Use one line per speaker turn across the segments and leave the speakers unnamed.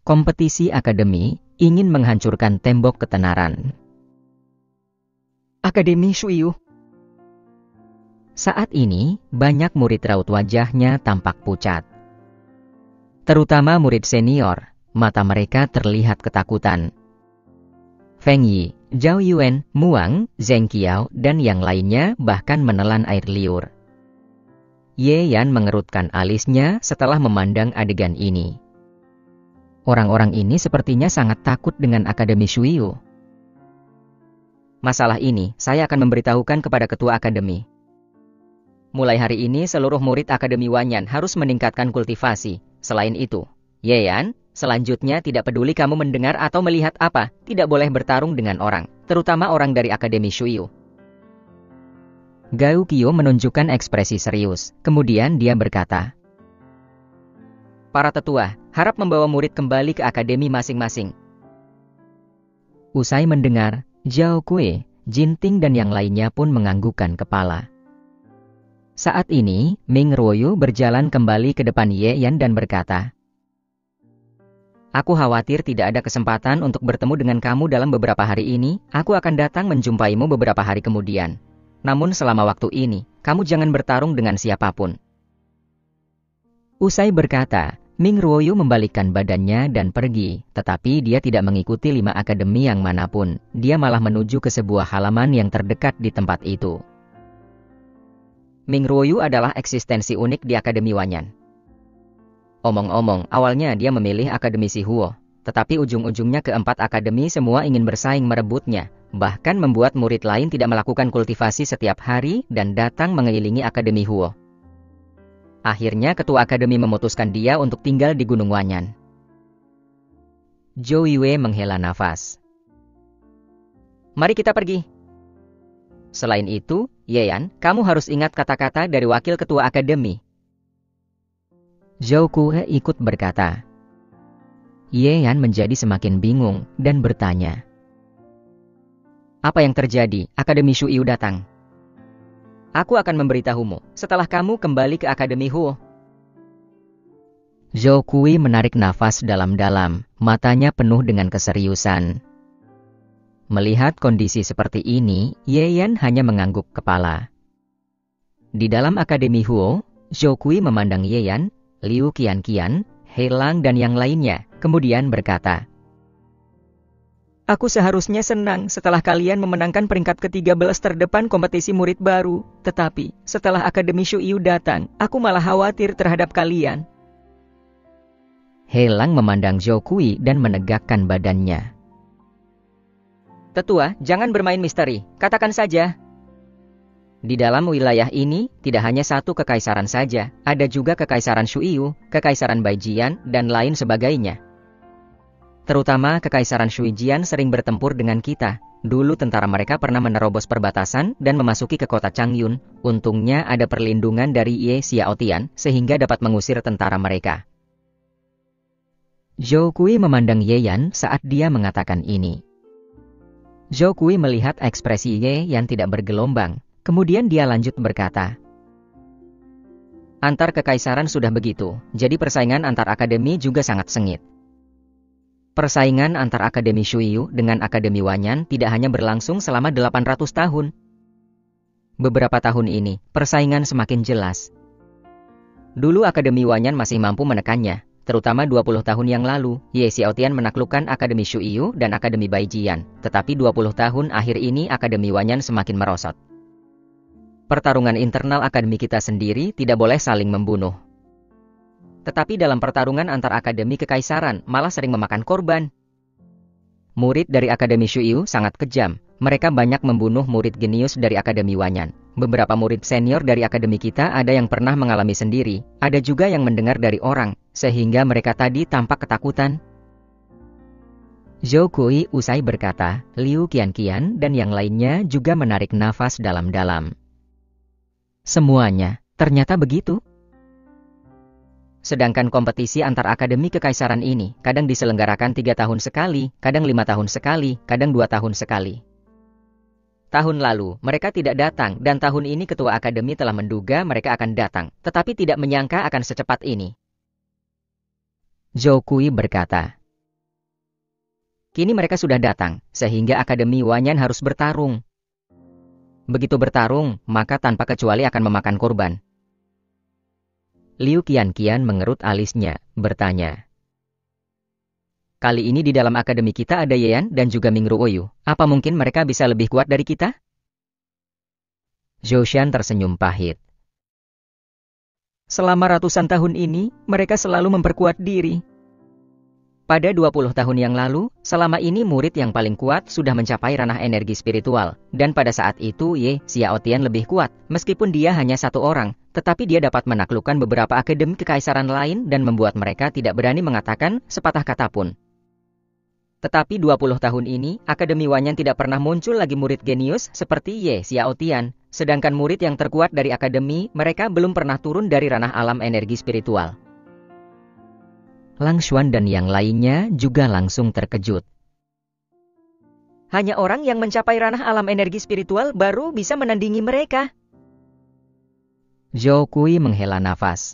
Kompetisi akademi ingin menghancurkan tembok ketenaran. Akademi Shuyu. Saat ini, banyak murid raut wajahnya tampak pucat. Terutama murid senior, mata mereka terlihat ketakutan. Feng Yi, Zhao Yuan, Muang, Zheng Qiao, dan yang lainnya bahkan menelan air liur. Ye Yan mengerutkan alisnya setelah memandang adegan ini. Orang-orang ini sepertinya sangat takut dengan Akademi Shuyu. Masalah ini saya akan memberitahukan kepada ketua akademi. Mulai hari ini seluruh murid Akademi Wanyan harus meningkatkan kultivasi. Selain itu, Ye Yan, selanjutnya tidak peduli kamu mendengar atau melihat apa, tidak boleh bertarung dengan orang, terutama orang dari Akademi Shuyu. Gao Qiu menunjukkan ekspresi serius, kemudian dia berkata, para tetua, harap membawa murid kembali ke akademi masing-masing. Usai mendengar, Zhao Kui, Jinting dan yang lainnya pun menganggukkan kepala. Saat ini, Ming Ruoyu berjalan kembali ke depan Ye Yan dan berkata, aku khawatir tidak ada kesempatan untuk bertemu dengan kamu dalam beberapa hari ini, aku akan datang menjumpaimu beberapa hari kemudian. Namun selama waktu ini, kamu jangan bertarung dengan siapapun. Usai berkata, Ming Ruoyu membalikkan badannya dan pergi, tetapi dia tidak mengikuti 5 akademi yang manapun, dia malah menuju ke sebuah halaman yang terdekat di tempat itu. Ming Ruoyu adalah eksistensi unik di Akademi Wanyan. Omong-omong, awalnya dia memilih Akademi Sihuo, tetapi ujung-ujungnya keempat akademi semua ingin bersaing merebutnya, bahkan membuat murid lain tidak melakukan kultivasi setiap hari dan datang mengelilingi Akademi Huo. Akhirnya ketua akademi memutuskan dia untuk tinggal di Gunung Wanyan. Zhou Yue menghela nafas. Mari kita pergi. Selain itu, Ye Yan, kamu harus ingat kata-kata dari wakil ketua akademi. Zhao Kui ikut berkata. Ye Yan menjadi semakin bingung dan bertanya. Apa yang terjadi? Akademi Shuyu datang. Aku akan memberitahumu setelah kamu kembali ke Akademi Huo. Zhao Kui menarik nafas dalam-dalam, matanya penuh dengan keseriusan. Melihat kondisi seperti ini, Ye Yan hanya mengangguk kepala. Di dalam Akademi Huo, Zhao Kui memandang Ye Yan, Liu Qianqian, He Lang dan yang lainnya, kemudian berkata, aku seharusnya senang setelah kalian memenangkan peringkat ke-13 terdepan kompetisi murid baru, tetapi setelah Akademi Shuyu datang, aku malah khawatir terhadap kalian. He Lang memandang Zhao Kui dan menegakkan badannya. Tetua, jangan bermain misteri, katakan saja. Di dalam wilayah ini, tidak hanya satu kekaisaran saja, ada juga kekaisaran Shuyu, kekaisaran Baijian, dan lain sebagainya. Terutama kekaisaran Shuijian sering bertempur dengan kita. Dulu tentara mereka pernah menerobos perbatasan dan memasuki ke kota Changyun. Untungnya ada perlindungan dari Ye Xiaotian sehingga dapat mengusir tentara mereka. Zhao Kui memandang Ye Yan saat dia mengatakan ini. Zhao Kui melihat ekspresi Ye Yan tidak bergelombang. Kemudian dia lanjut berkata. Antar kekaisaran sudah begitu, jadi persaingan antar akademi juga sangat sengit. Persaingan antar Akademi Shuyu dengan Akademi Wanyan tidak hanya berlangsung selama 800 tahun. Beberapa tahun ini, persaingan semakin jelas. Dulu Akademi Wanyan masih mampu menekannya, terutama 20 tahun yang lalu, Ye Xiaotian menaklukkan Akademi Shuyu dan Akademi Baijian, tetapi 20 tahun akhir ini Akademi Wanyan semakin merosot. Pertarungan internal akademi kita sendiri tidak boleh saling membunuh. Tetapi dalam pertarungan antar akademi kekaisaran malah sering memakan korban. Murid dari Akademi Shuyu sangat kejam. Mereka banyak membunuh murid genius dari Akademi Wanyan. Beberapa murid senior dari akademi kita ada yang pernah mengalami sendiri, ada juga yang mendengar dari orang, sehingga mereka tadi tampak ketakutan. Zhao Kui usai berkata, Liu Qianqian dan yang lainnya juga menarik nafas dalam-dalam. Semuanya, ternyata begitu. Sedangkan kompetisi antar akademi kekaisaran ini kadang diselenggarakan 3 tahun sekali, kadang 5 tahun sekali, kadang 2 tahun sekali. Tahun lalu, mereka tidak datang dan tahun ini ketua akademi telah menduga mereka akan datang, tetapi tidak menyangka akan secepat ini. Zhao Kui berkata, Kini mereka sudah datang, sehingga Akademi Wanyan harus bertarung. Begitu bertarung, maka tanpa kecuali akan memakan korban. Liu Qianqian mengerut alisnya, bertanya. Kali ini di dalam akademi kita ada Yeyan dan juga Ming Ruoyu. Apa mungkin mereka bisa lebih kuat dari kita? Zhou Shan tersenyum pahit. Selama ratusan tahun ini, mereka selalu memperkuat diri. Pada 20 tahun yang lalu, selama ini murid yang paling kuat sudah mencapai ranah energi spiritual. Dan pada saat itu Ye Xiaotian lebih kuat, meskipun dia hanya satu orang. Tetapi dia dapat menaklukkan beberapa akademi kekaisaran lain dan membuat mereka tidak berani mengatakan sepatah kata pun. Tetapi 20 tahun ini, Akademi Wanyan tidak pernah muncul lagi murid genius seperti Ye Xiaotian. Sedangkan murid yang terkuat dari akademi, mereka belum pernah turun dari ranah alam energi spiritual. Lang Xuan dan yang lainnya juga langsung terkejut. Hanya orang yang mencapai ranah alam energi spiritual baru bisa menandingi mereka. Zhou Kui menghela nafas.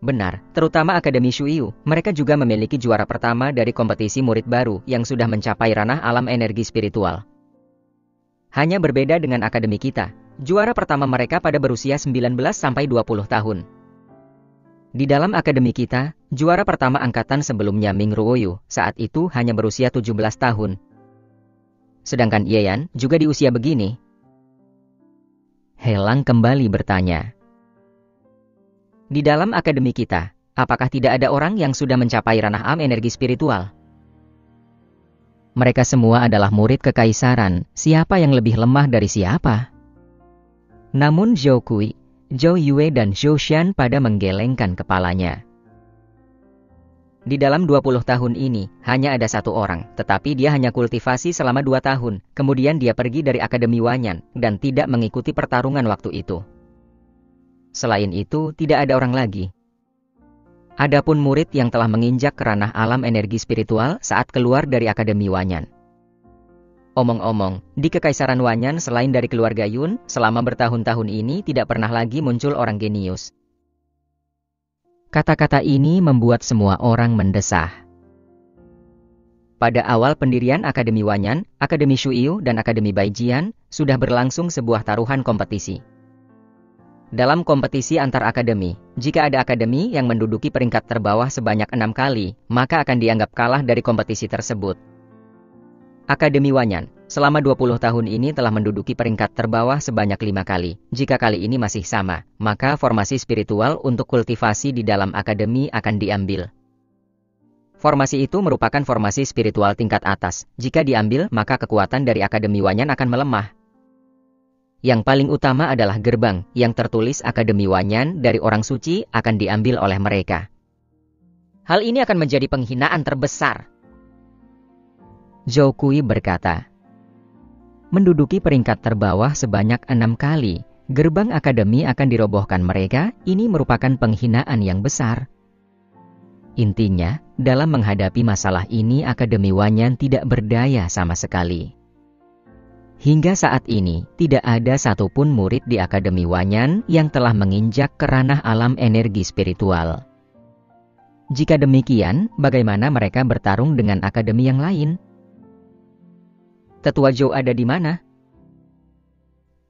Benar, terutama Akademi Shuiyu, mereka juga memiliki juara pertama dari kompetisi murid baru yang sudah mencapai ranah alam energi spiritual. Hanya berbeda dengan akademi kita, juara pertama mereka pada berusia 19-20 tahun. Di dalam akademi kita, juara pertama angkatan sebelumnya Ming Ruoyu, saat itu hanya berusia 17 tahun. Sedangkan Yeyan juga di usia begini. Helang kembali bertanya. Di dalam akademi kita, apakah tidak ada orang yang sudah mencapai ranah alam energi spiritual? Mereka semua adalah murid kekaisaran, siapa yang lebih lemah dari siapa? Namun Zhou Kui, Zhou Yue dan Zhou Shan pada menggelengkan kepalanya. Di dalam 20 tahun ini, hanya ada satu orang, tetapi dia hanya kultivasi selama 2 tahun, kemudian dia pergi dari Akademi Wanyan, dan tidak mengikuti pertarungan waktu itu. Selain itu, tidak ada orang lagi. Adapun murid yang telah menginjak ke ranah alam energi spiritual saat keluar dari Akademi Wanyan. Omong-omong, di Kekaisaran Wanyan selain dari keluarga Yun, selama bertahun-tahun ini tidak pernah lagi muncul orang genius. Kata-kata ini membuat semua orang mendesah. Pada awal pendirian Akademi Wanyan, Akademi Shuiyu dan Akademi Baijian sudah berlangsung sebuah taruhan kompetisi. Dalam kompetisi antar akademi, jika ada akademi yang menduduki peringkat terbawah sebanyak 6 kali, maka akan dianggap kalah dari kompetisi tersebut. Akademi Wanyan, selama 20 tahun ini telah menduduki peringkat terbawah sebanyak 5 kali. Jika kali ini masih sama, maka formasi spiritual untuk kultivasi di dalam akademi akan diambil. Formasi itu merupakan formasi spiritual tingkat atas. Jika diambil, maka kekuatan dari Akademi Wanyan akan melemah. Yang paling utama adalah gerbang, yang tertulis Akademi Wanyan dari orang suci akan diambil oleh mereka. Hal ini akan menjadi penghinaan terbesar. Zhou Kui berkata, menduduki peringkat terbawah sebanyak 6 kali, gerbang akademi akan dirobohkan mereka, ini merupakan penghinaan yang besar. Intinya, dalam menghadapi masalah ini Akademi Wanyan tidak berdaya sama sekali. Hingga saat ini, tidak ada satupun murid di Akademi Wanyan yang telah menginjak ke ranah alam energi spiritual. Jika demikian, bagaimana mereka bertarung dengan akademi yang lain? Tetua Zhou ada di mana?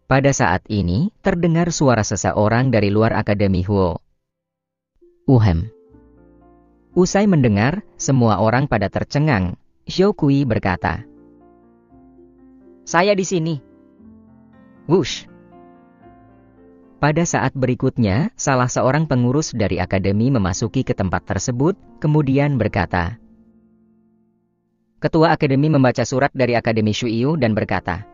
Pada saat ini, terdengar suara seseorang dari luar Akademi Huo. Uhem. Usai mendengar, semua orang pada tercengang. Zhou Kui berkata, saya di sini. Wush. Pada saat berikutnya, salah seorang pengurus dari akademi memasuki ke tempat tersebut, kemudian berkata, Ketua Akademi membaca surat dari Akademi Shuiyu dan berkata,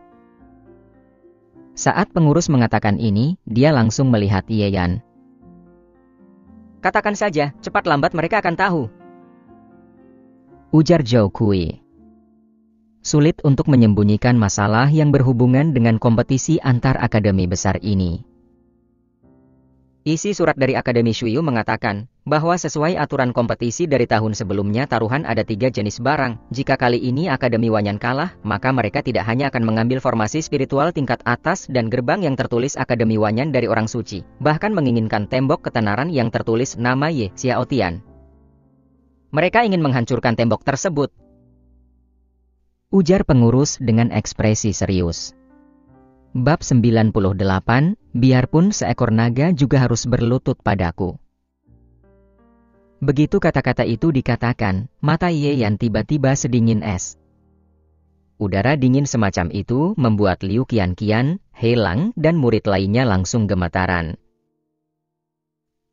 saat pengurus mengatakan ini, dia langsung melihat Yeyan. Katakan saja, cepat lambat mereka akan tahu. Ujar Zhou Kui. Sulit untuk menyembunyikan masalah yang berhubungan dengan kompetisi antar akademi besar ini. Isi surat dari Akademi Shuiyu mengatakan bahwa sesuai aturan kompetisi dari tahun sebelumnya taruhan ada 3 jenis barang. Jika kali ini Akademi Wanyan kalah, maka mereka tidak hanya akan mengambil formasi spiritual tingkat atas dan gerbang yang tertulis Akademi Wanyan dari orang suci, bahkan menginginkan tembok ketenaran yang tertulis nama Ye Xiaotian. Mereka ingin menghancurkan tembok tersebut. Ujar pengurus dengan ekspresi serius. Bab 98, biarpun seekor naga juga harus berlutut padaku. Begitu kata-kata itu dikatakan, mata Ye-Yan tiba-tiba sedingin es. Udara dingin semacam itu membuat Liu Qianqian, He Lang, dan murid lainnya langsung gemetaran.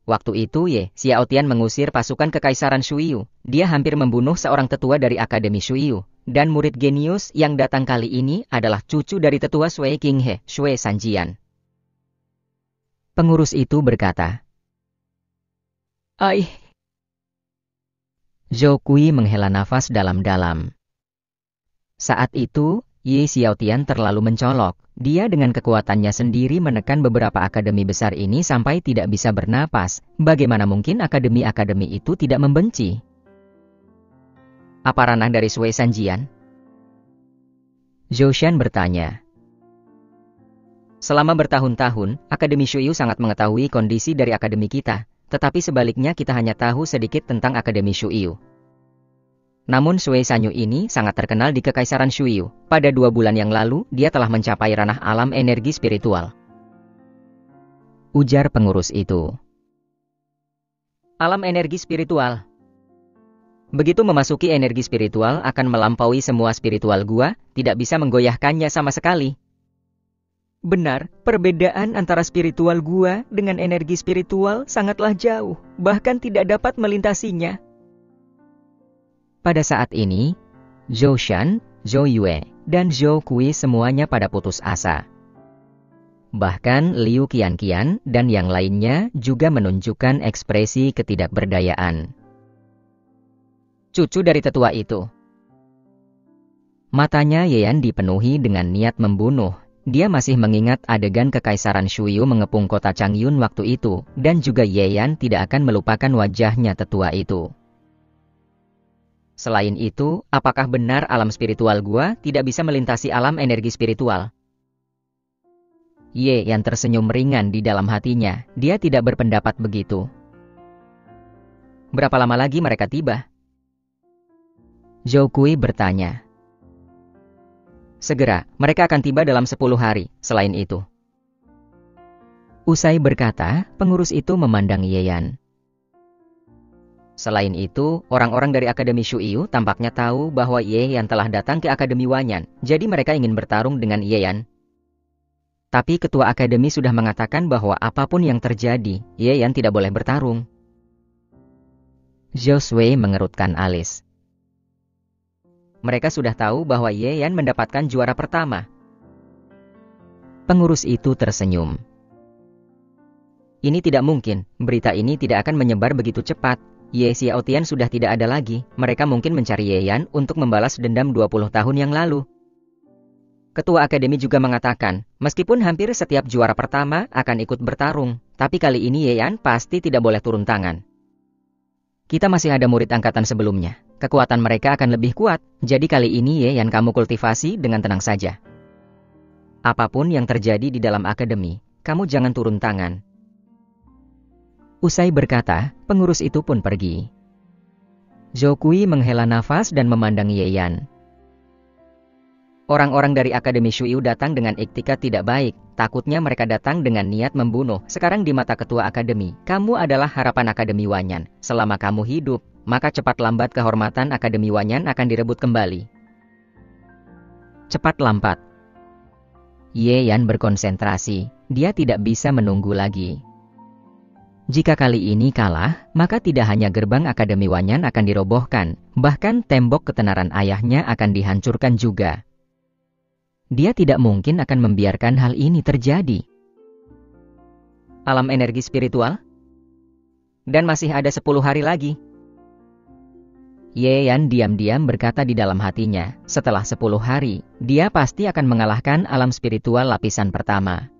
Waktu itu Ye Xiaotian mengusir pasukan kekaisaran Shuiyu. Dia hampir membunuh seorang tetua dari Akademi Shuiyu. Dan murid genius yang datang kali ini adalah cucu dari tetua Sui Qinghe, Sui Sanjian. Pengurus itu berkata, "Ai." Zhou Kui menghela nafas dalam-dalam. Saat itu, Ye Xiaotian terlalu mencolok. Dia dengan kekuatannya sendiri menekan beberapa akademi besar ini sampai tidak bisa bernapas. Bagaimana mungkin akademi-akademi itu tidak membenci? Apa ranah dari Sui Sanjian? Zhou Shan bertanya. Selama bertahun-tahun, Akademi Shuiyu sangat mengetahui kondisi dari akademi kita. Tetapi sebaliknya kita hanya tahu sedikit tentang Akademi Shuiyu. Namun Sui Sanyu ini sangat terkenal di Kekaisaran Shuiyu. Pada 2 bulan yang lalu, dia telah mencapai ranah alam energi spiritual. Ujar pengurus itu. Alam energi spiritual. Begitu memasuki energi spiritual akan melampaui semua spiritual gua, tidak bisa menggoyahkannya sama sekali. Benar, perbedaan antara spiritual gua dengan energi spiritual sangatlah jauh, bahkan tidak dapat melintasinya. Pada saat ini, Zhou Shan, Zhou Yue, dan Zhou Kui semuanya pada putus asa. Bahkan Liu Qianqian dan yang lainnya juga menunjukkan ekspresi ketidakberdayaan. Cucu dari tetua itu. Matanya Ye-Yan dipenuhi dengan niat membunuh. Dia masih mengingat adegan Kekaisaran Shuiyu mengepung kota Changyun waktu itu, dan juga Ye-Yan tidak akan melupakan wajahnya tetua itu. Selain itu, apakah benar alam spiritual gua tidak bisa melintasi alam energi spiritual? Ye-Yan tersenyum ringan di dalam hatinya. Dia tidak berpendapat begitu. Berapa lama lagi mereka tiba? Zhou Kui bertanya. Segera, mereka akan tiba dalam 10 hari, selain itu. Usai berkata, pengurus itu memandang Ye-Yan. Selain itu, orang-orang dari Akademi Shuiyu tampaknya tahu bahwa Ye-Yan telah datang ke Akademi Wanyan, jadi mereka ingin bertarung dengan Ye-Yan. Tapi ketua Akademi sudah mengatakan bahwa apapun yang terjadi, Ye-Yan tidak boleh bertarung. Zhou Shui mengerutkan alis. Mereka sudah tahu bahwa Ye-Yan mendapatkan juara pertama. Pengurus itu tersenyum. Ini tidak mungkin, berita ini tidak akan menyebar begitu cepat. Ye Xiaotian sudah tidak ada lagi, mereka mungkin mencari Ye-Yan untuk membalas dendam 20 tahun yang lalu. Ketua Akademi juga mengatakan, meskipun hampir setiap juara pertama akan ikut bertarung, tapi kali ini Ye-Yan pasti tidak boleh turun tangan. Kita masih ada murid angkatan sebelumnya. Kekuatan mereka akan lebih kuat, jadi kali ini Ye-Yan kamu kultivasi dengan tenang saja. Apapun yang terjadi di dalam akademi, kamu jangan turun tangan. Usai berkata, pengurus itu pun pergi. Zhou Kui menghela nafas dan memandang Ye-Yan. Orang-orang dari Akademi Shuiyu datang dengan iktikat tidak baik, takutnya mereka datang dengan niat membunuh. Sekarang di mata ketua akademi, kamu adalah harapan Akademi Wanyan. Selama kamu hidup, maka cepat lambat kehormatan Akademi Wanyan akan direbut kembali. Cepat lambat. Ye-Yan berkonsentrasi, dia tidak bisa menunggu lagi. Jika kali ini kalah, maka tidak hanya gerbang Akademi Wanyan akan dirobohkan, bahkan tembok ketenaran ayahnya akan dihancurkan juga. Dia tidak mungkin akan membiarkan hal ini terjadi. Alam energi spiritual? Dan masih ada 10 hari lagi. Ye-Yan diam-diam berkata di dalam hatinya, setelah 10 hari, dia pasti akan mengalahkan alam spiritual lapisan pertama.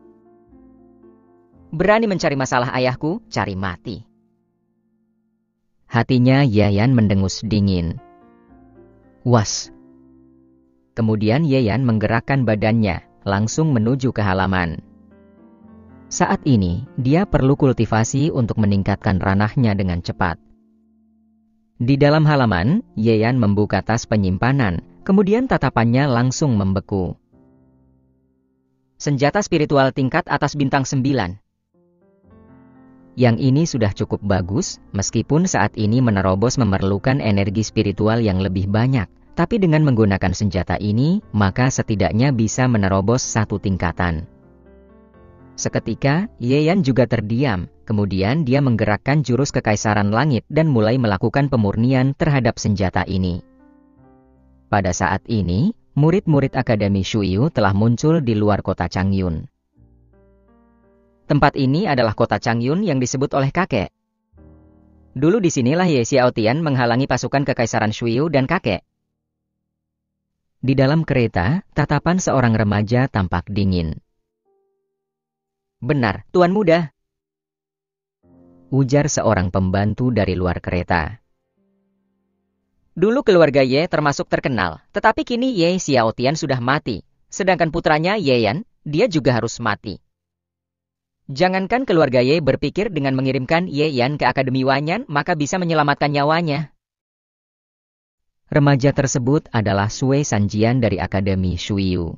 Berani mencari masalah ayahku, cari mati. Hatinya Ye-Yan mendengus dingin. Was. Kemudian Ye-Yan menggerakkan badannya, langsung menuju ke halaman. Saat ini, dia perlu kultivasi untuk meningkatkan ranahnya dengan cepat. Di dalam halaman, Ye-Yan membuka tas penyimpanan, Kemudian tatapannya langsung membeku. Senjata spiritual tingkat atas bintang 9. Yang ini sudah cukup bagus, meskipun saat ini menerobos memerlukan energi spiritual yang lebih banyak. Tapi dengan menggunakan senjata ini, maka setidaknya bisa menerobos 1 tingkatan. Seketika, Yeyan juga terdiam, kemudian dia menggerakkan jurus Kekaisaran Langit dan mulai melakukan pemurnian terhadap senjata ini. Pada saat ini, murid-murid Akademi Shuyu telah muncul di luar kota Changyun. Tempat ini adalah kota Changyun yang disebut oleh kakek. Dulu disinilah Ye Xiaotian menghalangi pasukan Kekaisaran Shuyu dan kakek. Di dalam kereta, tatapan seorang remaja tampak dingin. "Benar, Tuan Muda," ujar seorang pembantu dari luar kereta. "Dulu keluarga Ye termasuk terkenal, tetapi kini Ye Xiaotian sudah mati. Sedangkan putranya Yeyan, dia juga harus mati. Jangankan keluarga Ye berpikir dengan mengirimkan Yeyan ke Akademi Wanyan, maka bisa menyelamatkan nyawanya." Remaja tersebut adalah Sui Sanjian dari Akademi Shuyu.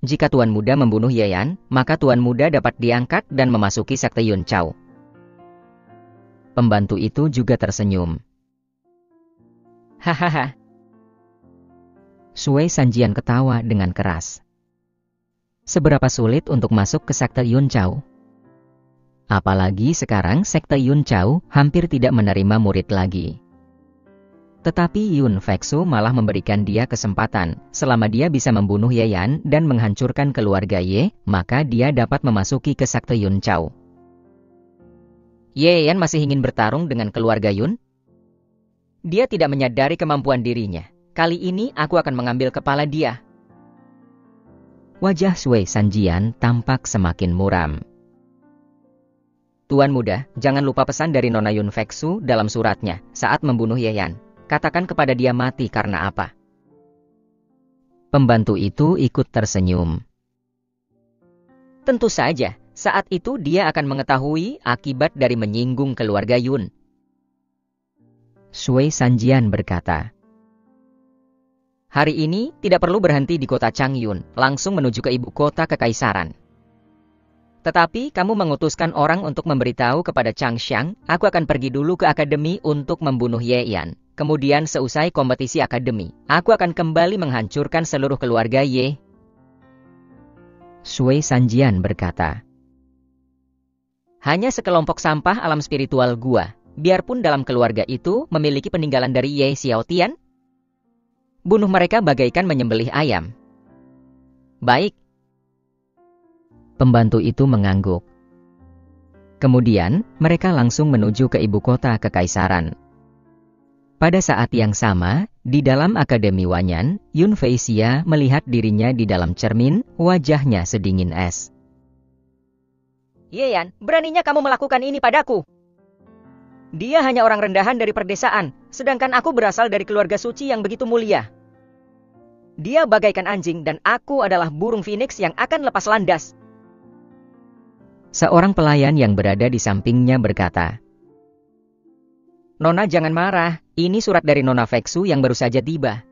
"Jika Tuan Muda membunuh Yeyan, maka Tuan Muda dapat diangkat dan memasuki sekte Yun Chao." Pembantu itu juga tersenyum. "Hahaha." Sui Sanjian ketawa dengan keras. Seberapa sulit untuk masuk ke sekte Yun Chao? Apalagi sekarang sekte Yun Chao hampir tidak menerima murid lagi. Tetapi Yun Fexu malah memberikan dia kesempatan, selama dia bisa membunuh Yeyan dan menghancurkan keluarga Ye, maka dia dapat memasuki ke sekte Yun Chao. Yeyan masih ingin bertarung dengan keluarga Yun? Dia tidak menyadari kemampuan dirinya. Kali ini aku akan mengambil kepala dia. Wajah Sui Sanjian tampak semakin muram. "Tuan Muda, jangan lupa pesan dari Nona Yun Fexu dalam suratnya saat membunuh Yeyan. Katakan kepada dia mati karena apa?" Pembantu itu ikut tersenyum. "Tentu saja, saat itu dia akan mengetahui akibat dari menyinggung keluarga Yun." Sui Sanjian berkata, "Hari ini tidak perlu berhenti di kota Changyun, langsung menuju ke ibu kota kekaisaran. Tetapi kamu mengutuskan orang untuk memberitahu kepada Changshan, aku akan pergi dulu ke akademi untuk membunuh Yeyan. Kemudian seusai kompetisi akademi, aku akan kembali menghancurkan seluruh keluarga Ye." Sui Sanjian berkata, "Hanya sekelompok sampah alam spiritual gua, biarpun dalam keluarga itu memiliki peninggalan dari Ye Xiaotian. Bunuh mereka bagaikan menyembelih ayam." "Baik." Pembantu itu mengangguk. Kemudian, mereka langsung menuju ke ibu kota kekaisaran. Pada saat yang sama, di dalam Akademi Wanyan, Yun Feixia melihat dirinya di dalam cermin, wajahnya sedingin es. "Yeyan, beraninya kamu melakukan ini padaku? Dia hanya orang rendahan dari perdesaan, sedangkan aku berasal dari keluarga suci yang begitu mulia. Dia bagaikan anjing dan aku adalah burung phoenix yang akan lepas landas." Seorang pelayan yang berada di sampingnya berkata, "Nona jangan marah, ini surat dari Nona Fexu yang baru saja tiba."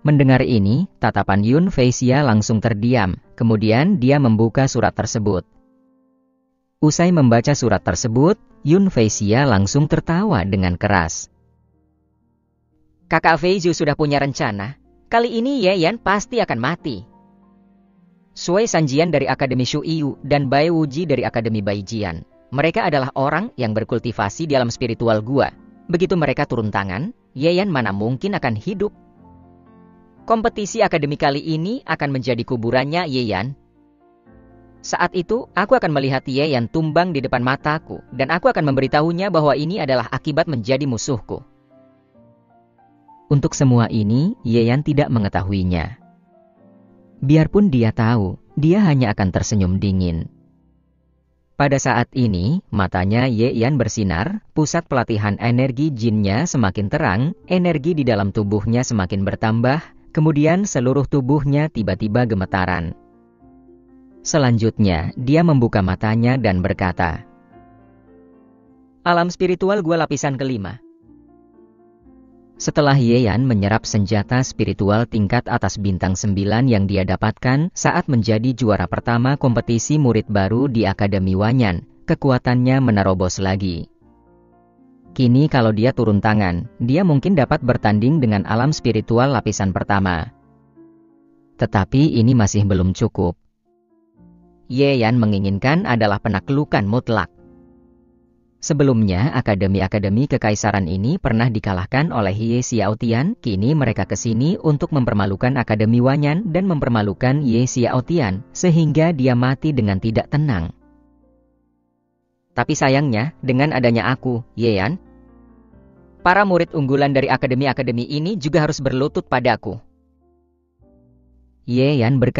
Mendengar ini, tatapan Yun Feixia langsung terdiam, kemudian dia membuka surat tersebut. Usai membaca surat tersebut, Yun Feixia langsung tertawa dengan keras. "Kakak Feiju sudah punya rencana. Kali ini Yeyan pasti akan mati." Sui Sanjian dari Akademi Shuyu dan Bai Wuji dari Akademi Baijian. Mereka adalah orang yang berkultivasi di alam spiritual gua. Begitu mereka turun tangan, Yeyan mana mungkin akan hidup. Kompetisi akademi kali ini akan menjadi kuburannya Yeyan. Saat itu, aku akan melihat Yeyan tumbang di depan mataku, dan aku akan memberitahunya bahwa ini adalah akibat menjadi musuhku. Untuk semua ini, Yeyan tidak mengetahuinya. Biarpun dia tahu, dia hanya akan tersenyum dingin. Pada saat ini, matanya Yeyan bersinar, pusat pelatihan energi jinnya semakin terang, energi di dalam tubuhnya semakin bertambah, kemudian seluruh tubuhnya tiba-tiba gemetaran. Selanjutnya, dia membuka matanya dan berkata, "Alam spiritual gua lapisan kelima. Setelah Ye Yan menyerap senjata spiritual tingkat atas bintang 9 yang dia dapatkan saat menjadi juara pertama kompetisi murid baru di Akademi Wanyan, kekuatannya menerobos lagi. Kini kalau dia turun tangan, dia mungkin dapat bertanding dengan alam spiritual lapisan pertama. Tetapi ini masih belum cukup. Ye Yan menginginkan adalah penaklukan mutlak. Sebelumnya, akademi-akademi kekaisaran ini pernah dikalahkan oleh Ye Xiaotian, kini mereka kesini untuk mempermalukan Akademi Wanyan dan mempermalukan Ye Xiaotian, sehingga dia mati dengan tidak tenang. Tapi sayangnya, dengan adanya aku, Ye Yan, para murid unggulan dari akademi-akademi ini juga harus berlutut padaku. Ye Yan berkata